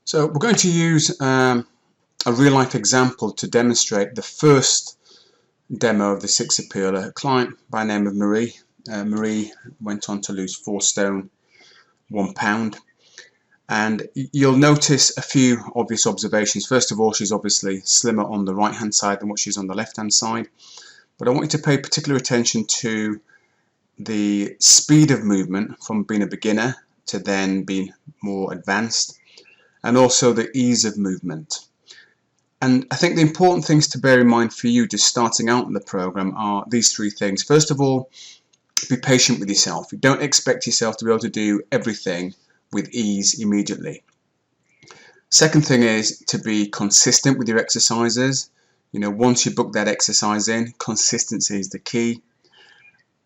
So we're going to use a real-life example to demonstrate the first demo of the six appeal. A client by the name of Marie. Marie went on to lose 4 stone 1 pound, and you'll notice a few obvious observations. First of all, she's obviously slimmer on the right hand side than what she's on the left hand side, but I want you to pay particular attention to the speed of movement from being a beginner to then being more advanced, and also the ease of movement. And I think the important things to bear in mind for you just starting out in the program are these 3 things. First of all, be patient with yourself. You don't expect yourself to be able to do everything with ease immediately. Second thing is to be consistent with your exercises. You know, once you book that exercise in, consistency is the key.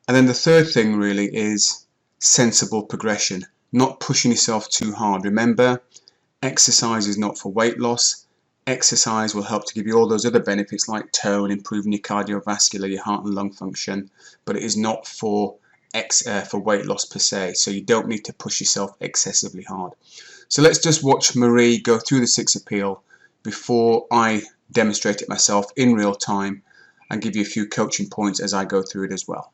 And then the third thing really is sensible progression, not pushing yourself too hard. Remember, exercise is not for weight loss. Exercise will help to give you all those other benefits like tone, improving your cardiovascular, your heart and lung function, but it is not for weight loss per se, so you don't need to push yourself excessively hard. So let's just watch Marie go through the 6 appeal before I demonstrate it myself in real time and give you a few coaching points as I go through it as well.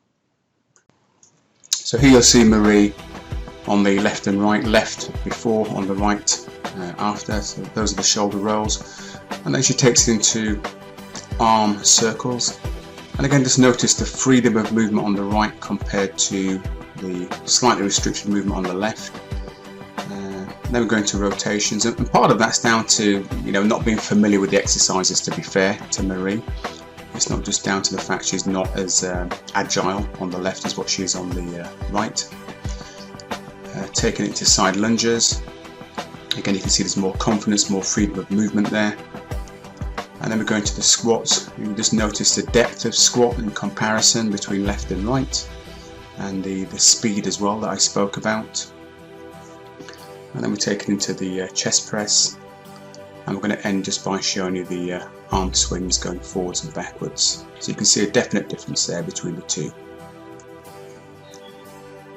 So here you'll see Marie on the left and right, left before, on the right after. So those are the shoulder rolls, and then she takes it into arm circles. And again, just notice the freedom of movement on the right compared to the slightly restricted movement on the left. Then we're going to rotations, and part of that's down to not being familiar with the exercises, to be fair to Marie. It's not just down to the fact she's not as agile on the left as what she is on the right. Taking it to side lunges. Again, you can see there's more confidence, more freedom of movement there. And then we're going to the squats. You can just notice the depth of squat in comparison between left and right, and the speed as well that I spoke about. And then we're taking into the chest press, and we're going to end just by showing you the arm swings going forwards and backwards. So you can see a definite difference there between the 2.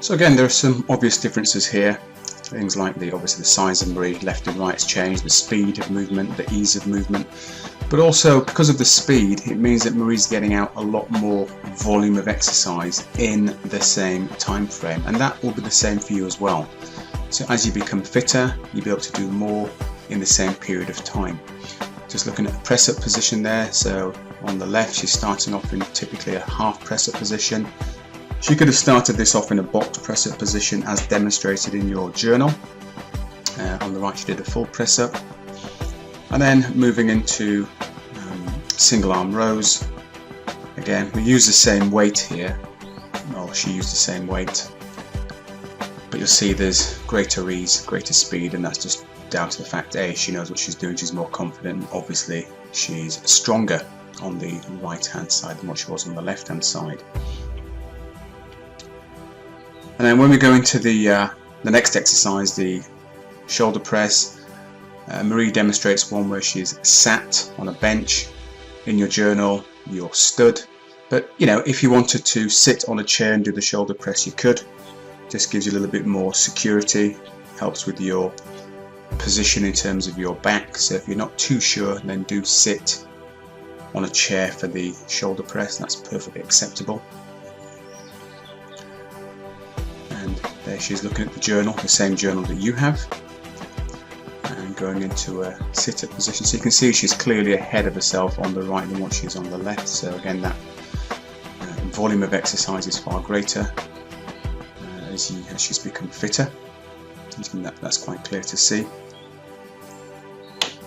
So again, there are some obvious differences here. Things like obviously the size of Marie, left and right has changed, the speed of movement, the ease of movement. But also, because of the speed, it means that Marie's getting out a lot more volume of exercise in the same time frame, and that will be the same for you as well. So as you become fitter, you'll be able to do more in the same period of time. Just looking at the press-up position there, so on the left she's starting off in typically a half press-up position. She could have started this off in a box press-up position as demonstrated in your journal. On the right she did a full press-up. And then moving into single arm rows. Again, we use the same weight here. Well, she used the same weight. But you'll see there's greater ease, greater speed, and that's just down to the fact she knows what she's doing, she's more confident, and obviously she's stronger on the right hand side than what she was on the left hand side. And then when we go into the next exercise, the shoulder press, Marie demonstrates one where she's sat on a bench. In your journal you're stood, but if you wanted to sit on a chair and do the shoulder press, you could. Just gives you a little bit more security, helps with your position in terms of your back. So if you're not too sure, then do sit on a chair for the shoulder press. That's perfectly acceptable. And there she's looking at the journal, the same journal that you have, and going into a sit-up position. So you can see she's clearly ahead of herself on the right than what she's on the left. So again, that volume of exercise is far greater as she's become fitter. That's quite clear to see.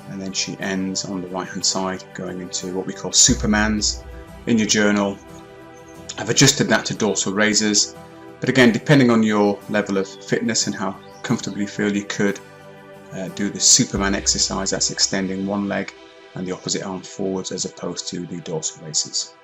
And then she ends on the right hand side going into what we call Supermans. In your journal I've adjusted that to dorsal raises, but again, depending on your level of fitness and how comfortable you feel, you could do the Superman exercise. That's extending one leg and the opposite arm forwards as opposed to the dorsal raises.